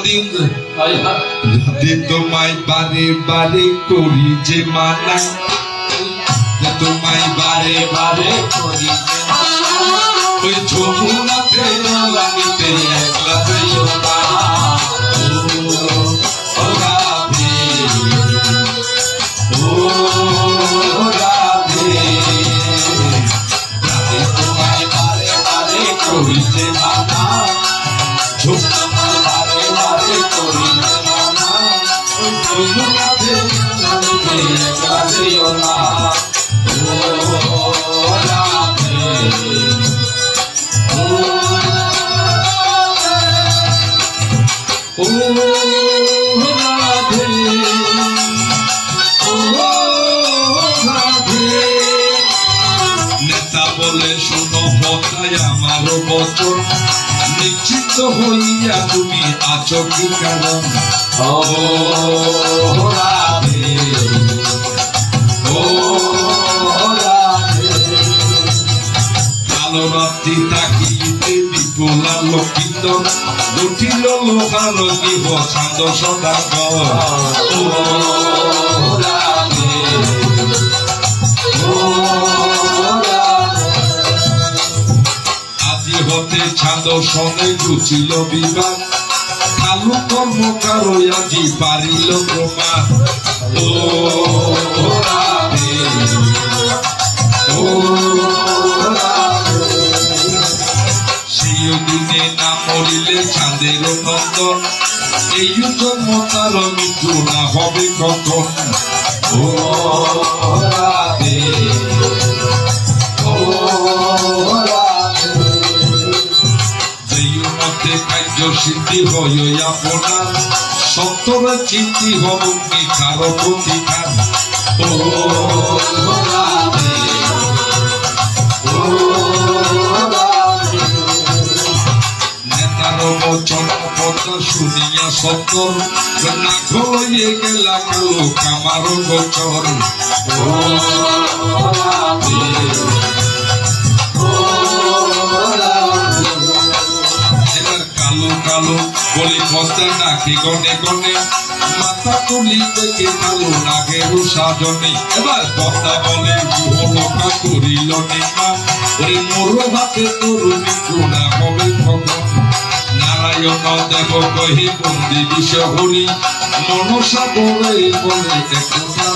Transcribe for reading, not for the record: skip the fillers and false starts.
দিন যদি তোমায় বারে বারে করি যে মানা, তোমায় বারে বারে করি ওই যমুনাতে নামিতে একলা যাইও না। ও রাধে, ও রাধে, রাধে তোমায় বারে বারে করি যে মানা, তোমায় বারে বারে করি যে মানা, ওই যমুনাতে নামিতে একলা যাইও না। নেতা বলে শোনো কথায় আমার বচন, নিশ্চিত হইয়া তুমি আছো কি কারণ? ও রাধে, ও রাধে, কালো রাত্রি তাকিতে বিপুলা লক্ষিত উঠিল লোহার দিব ছান্দ সদাগর। ও রাধে, ও রাধে, আজি হতে ছান্দ সনে ঘুচিল বিবাদ, কালু কর্মকার আজি পারিল প্রমাণ। ও রাধে, ও দিনে না মরিলে চাঁদের নন্দন, এই জন্ম তার মৃত্যু না হবে কখন? ও রাধে, ও রাধে, যেই মতে কার্য সিদ্ধি হয় আপনার, সত্তর চিন্তি হব কার প্রতিকার। ও রাধে, ও বচন কথা শুনিয়া সত্তর না হয়ে গেলা কালো কামার গোচর। ও রাধে, ও রাধে, এবার কালো কালো বলি কথা ডাকি গনে গনে, মাথা তুলি থেকে কালো নাগের সাজনে। এবার কথা বলে গুহলোকা করিল নিমা, ওরে মোর হাতে তোর মৃত্যু না হবে কখন? নারায়ণ দেব কহি বন্দি বিষ হরি, মনসা বলে বলে একথা